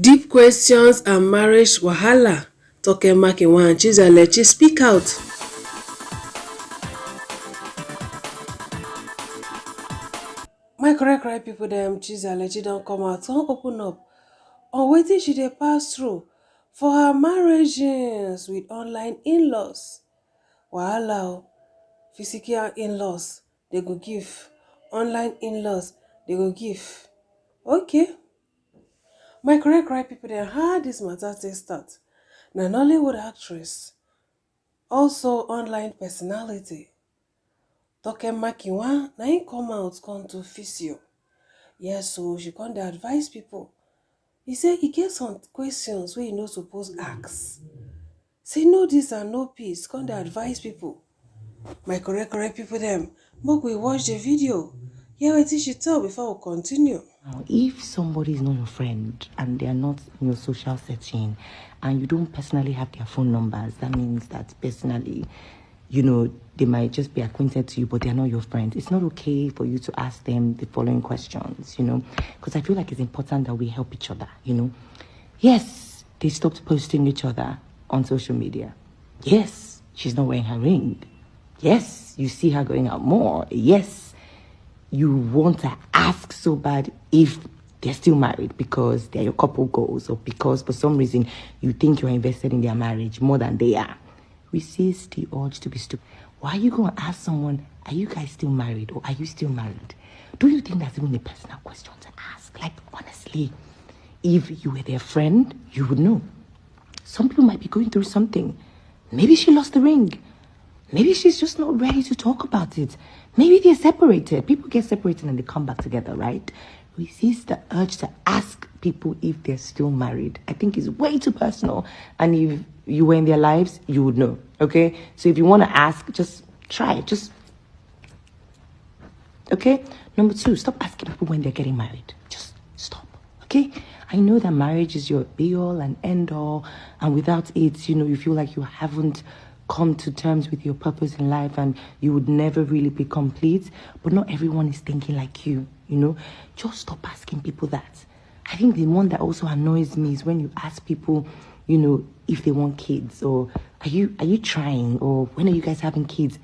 Deep questions and marriage wahala. Toke and Chizzy speak out. My correct people dem Chizzy don't come out come open up on wetin she dey pass through for her marriages with online in-laws. Wahala o. Physical in-laws they go give, online in-laws they go give. Okay, my correct people dem how dis matter take start. Na Nollywood actress, also online personality, Toke na im come out come do physio. Yes, so she come dey advise people. He say e get some questions wey you no suppose ask. Say no this and no peace. Come dey advise people. My correct people dem, make we watch the video. Hear wetin she talk before we continue. Now, if somebody is not your friend and they are not in your social setting and you don't personally have their phone numbers, that means that personally, they might just be acquainted to you, but they're not your friends. It's not okay for you to ask them the following questions, because I feel like it's important that we help each other, Yes, they stopped posting each other on social media. Yes, she's not wearing her ring. Yes, you see her going out more. Yes, you want to ask so bad if they're still married because they're your couple goals or because for some reason you think you're invested in their marriage more than they are. Resist the urge to be stupid. Why are you going to ask someone, are you guys still married or are you still married? Do you think that's even a personal question to ask? Like, honestly, if you were their friend, you would know. Some people might be going through something. Maybe she lost the ring. Maybe she's just not ready to talk about it. Maybe they're separated. People get separated and they come back together, right? Resist the urge to ask people if they're still married. I think it's way too personal. And if you were in their lives, you would know, okay? So if you want to ask, just try it. Okay? Number 2, stop asking people when they're getting married. Just stop, okay? I know that marriage is your be-all and end-all. And without it, you feel like you haven't come to terms with your purpose in life and you would never really be complete, but not everyone is thinking like you. Just stop asking people that. I think the one that also annoys me is when you ask people, if they want kids, or are you trying, or when are you guys having kids?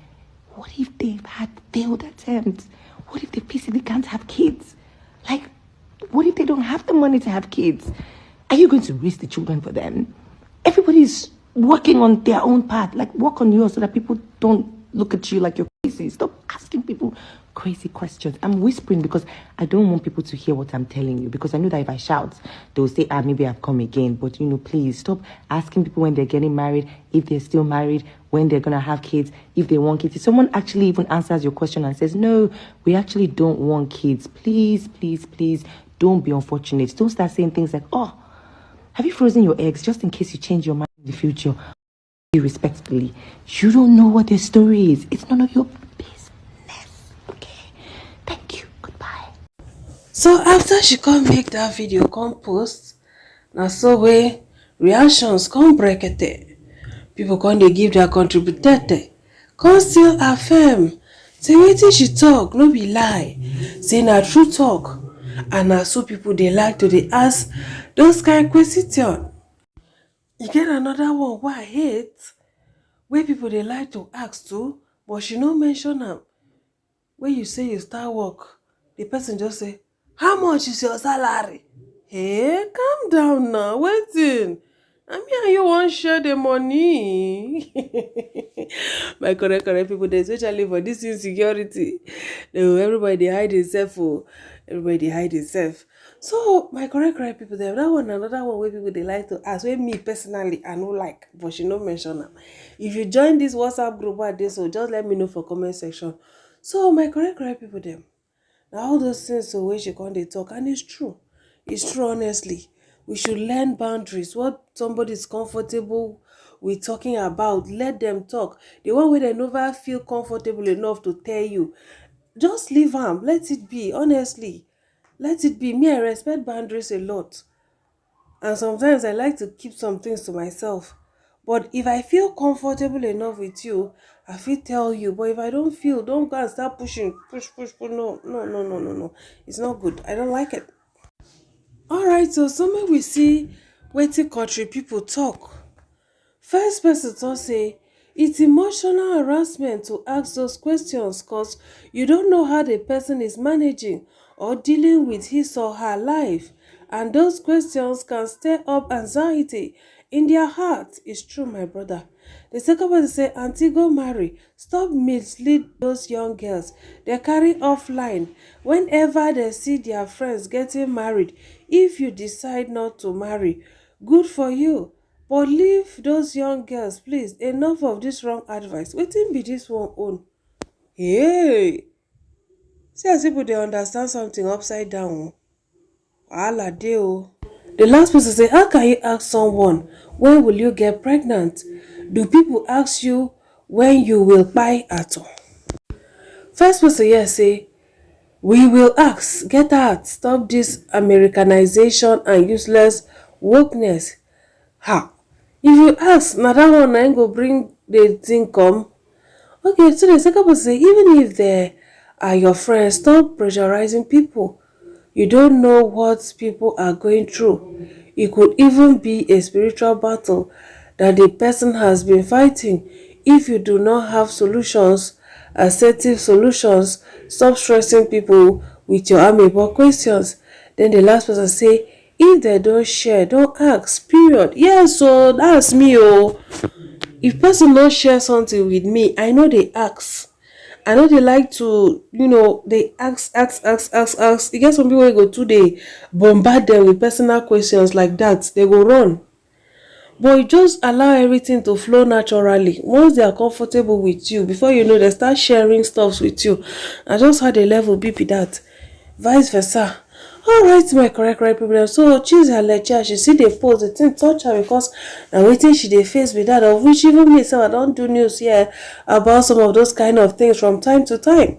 What if they've had failed attempts? What if they basically can't have kids? Like, what if they don't have the money to have kids? Are you going to raise the children for them? Everybody's working on their own path. Like, work on yours so that people don't look at you like you're crazy. Stop asking people crazy questions. I'm whispering because I don't want people to hear what I'm telling you, because I know that if I shout, they'll say, maybe I've come again. But, please stop asking people when they're getting married, if they're still married, when they're going to have kids, if they want kids. If someone actually even answers your question and says, no, we actually don't want kids, please, please, please, don't be unfortunate. Don't start saying things like, have you frozen your eggs just in case you change your mind in the future? Respectfully, you don't know what their story is. It's none of your business. Okay? Thank you. Goodbye. So after she come make that video, come post, na so way reactions come brekete. People come dey give their contributed, come still affirm say wetin she talk no be lie, say na true talk, and na so people dey like to dey ask those kind question. E get another one wey I hate, wey people dey like to ask too, but she no mention am. When you say you start work, the person just say, how much is your salary? Hey, calm down now, wetin? Na me and you wan share the money. My correct people dey, especially for this insecurity. Everybody dey hide himself. Everybody dey hide himself. So my correct people dem, that one another one wey people dey like to ask, wey me personally I no like, but she no mention am. If you join this WhatsApp group wey I dey, so just let me know for comment section. So my correct people dem, na all those things so wey she come dey talk, and it's true honestly. We should learn boundaries. What somebody is comfortable with talking about, let them talk. The one wey dem never feel comfortable enough to tell you, just leave am, let it be. Honestly, let it be. Me, I respect boundaries a lot, and sometimes I like to keep some things to myself. But if I feel comfortable enough with you, I feel tell you. But if I don't feel, don't go and start pushing. Push. No. It's not good. I don't like it. Alright, so make we see wetin country people talk. First person talk say it's emotional harassment to ask those questions cause you don't know how the person is managing or dealing with his or her life, and those questions can stir up anxiety in their heart. It's true, my brother. The second person say aunty go marry, stop mislead those young girls. They carry offline whenever they see their friends getting married. If you decide not to marry, good for you, but leave those young girls please. Enough of this wrong advice. Wetin be this one own? Hey, see as people dey understand something upside down o. Wahala dey o. The last person say how can you ask someone when will you get pregnant? Do people ask you when you will kpai at all? First person here say we will ask, get out, stop this Americanization and useless wokeness. Ha! If you ask, na that one na im go bring the thing come. Okay, so the second person say even if they are your friends, stop pressurizing people. You don't know what people are going through. It could even be a spiritual battle that the person has been fighting. If you do not have solutions, assertive solutions, stop stressing people with your amiable questions. Then the last person say, if they don't share, don't ask, period. Yes, so that's me. Oh, if person don't share something with me, I know they ask. I know they like to, they ask. You get some people wey go too dey bombard them with personal questions like that, they go run. But you just allow everything to flow naturally. Once they are comfortable with you, before you know, they start sharing stuff with you. And just how the level be that. Vice versa. Alright, my correct people. So Chizzy Alecha, she see the post, the thing touch her because na wetin she dey face with that, of which even me sef I don do news here about some of those kind of things from time to time.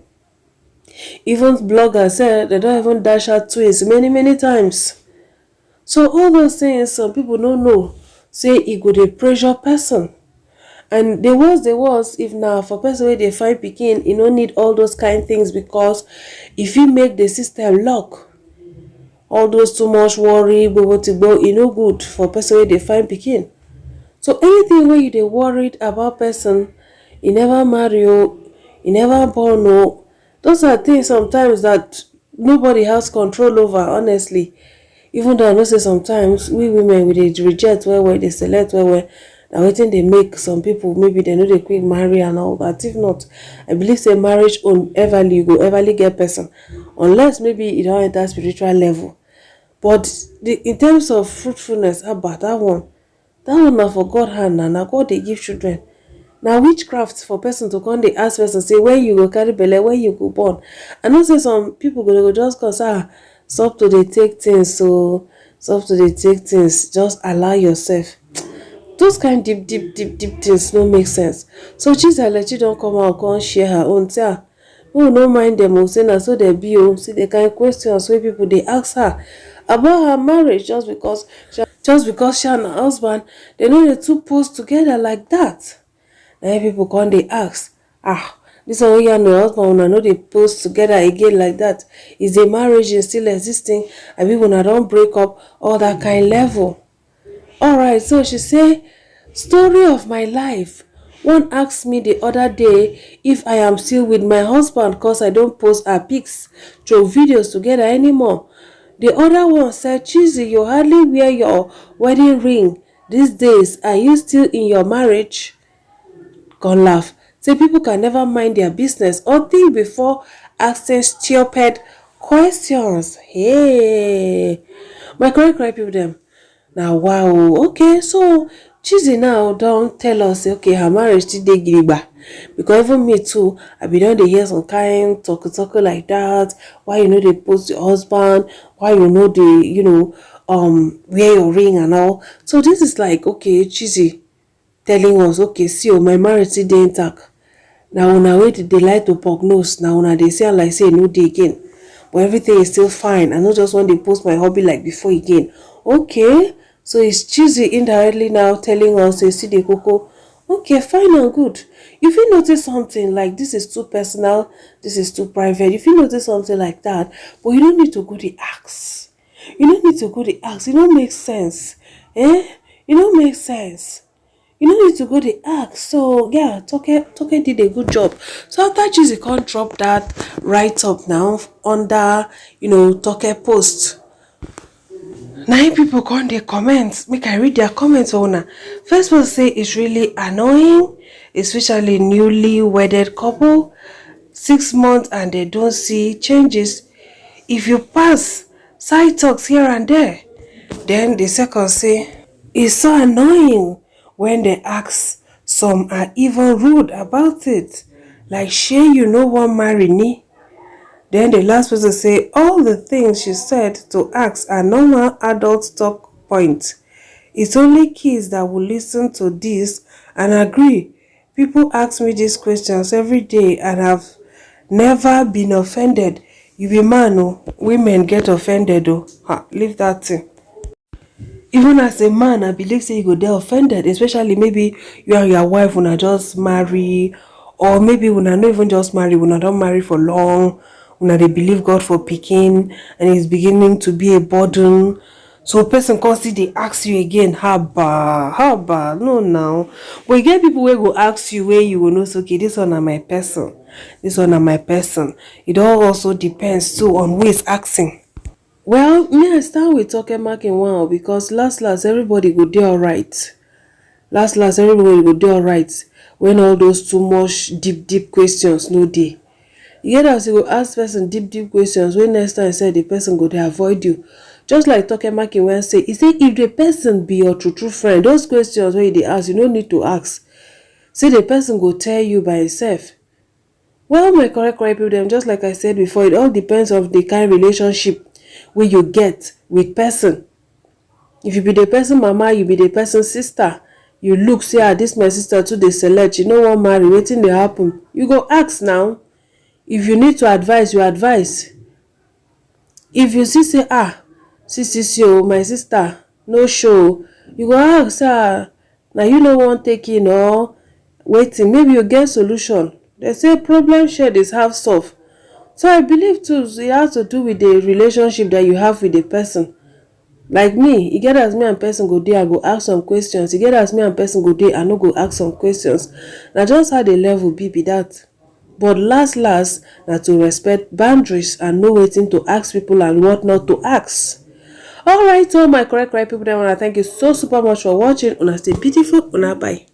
Even bloggers say they don't even dash out twins many times. So all those things some people don't know say e go dey pressure person. And the worst if now for person wey dey find pikin, e no need all those kind things because if you make the system lock, all those too much worry, e no good for person wey dey find pikin. So anything wey you dey worried about person, e never marry o, e never born o, those are things sometimes that nobody has control over, honestly. Even though I know say sometimes we women we dey reject well, dey select well. Na wetin dey make some people maybe they no dey quick marry and all that. If not, I believe say marriage on everly you go everly get person, unless maybe you don enter spiritual level. But in terms of fruitfulness, about that one na for God hand, na God dey give children. Na witchcraft for person to come dey ask person say when you go carry belle, when you go born. I know say some people go just cause stop to dey take things, just allow yourself. Those kind deep things no make sense. So Chizzy Alechi don come out come share her own, say who no mind them, say na so they be. See the kind questions wey people dey ask her about her marriage, just because she and her husband, they no dey two post together like that. Na people come dey ask, this one wey you and your husband una no dey post together again like that, is the marriage still existing, abi una don break up, all that kind level. Alright, so she say, story of my life. One asked me the other day if I am still with my husband because I don't post our pics through videos together anymore. The other one said, Chizzy, you hardly wear your wedding ring these days. Are you still in your marriage? Come laugh. Say people can never mind their business or think before asking stupid questions. Hey, my correct people them. Now wow, okay, so Chizzy now don't tell us say okay her marriage still dey gidigba, because even me too I be don dey hear some kind talk like that. Why you know dey post your husband, why you know dey wear your ring and all. So this is like, okay, Chizzy telling us, okay, see my marriage still dey intact. Now una wey dey like to prognose, now una dey say like say no dey again, but everything is still fine. I no just want to post my hobby like before again. Okay, so it's Chizzy indirectly now telling us, see the coco. Okay, fine and good. If you notice something like this is too personal, this is too private, if you notice something like that, but you don't need to go to ask. You no need to go dey ask. E no make sense. E no make sense. You no need to go dey ask. So yeah, Toke did a good job. So after Chizzy come drop that write up now under Toke post, na im pipu come dey comment. Make I read their comments for una. First one say it's really annoying, especially newly wedded couple, 6 months and they don't see changes. If you pass side talks here and there. Then the second say it's so annoying when they ask, some are even rude about it, like shey you no wan marry me. Then the last person say all the things she said to ask are normal adult talk points. It's only kids that will listen to this and agree. People ask me these questions every day and have never been offended. You be man, oh, women get offended, oh. Leave that thing. Even as a man, I believe say you go dey offended, especially maybe you and your wife una just marry, or maybe una no even just marry, una don marry for long, una dey believe God for pikin and it's beginning to be a burden. So person come still dey ask you again, haba, no now. But you get people wey go ask you wey you go know say okay, this one na my person, this one na my person. It all also depends too on who is asking. Well, me I start with Toke marking one because last everybody go dey alright. Last everybody go dey alright when all those too much deep questions no dey. You get as you go ask person deep questions wey next time say the person go dey avoid you. Just like Toke marking when say, he say if the person be your true friend, those questions wey you dey ask, you no need to ask. Say the person go tell you by himself. Well, my correct people dem, just like I said before, it all depends on the kind relationship wey you get with person. If you be the person mama, you be the person sister, you look say this my sister too dey select, you no wan marry, wetin dey happen? You go ask now. If you need to advise, you advise. If you see say see my sister no show, you go ask na you no wan take in or wetin, maybe you get solution. They say problem shared is half solved. So I believe too it has to do with the relationship that you have with the person. Like me, e get as me and person go dey, I go ask some questions. E get as me and person go dey, I no go ask some questions. Na just how the level be that. But last na to respect boundaries and know wetin to ask people and what not to ask. Alright, so my correct people, I want to thank you so super much for watching. Una stay beautiful, una bye.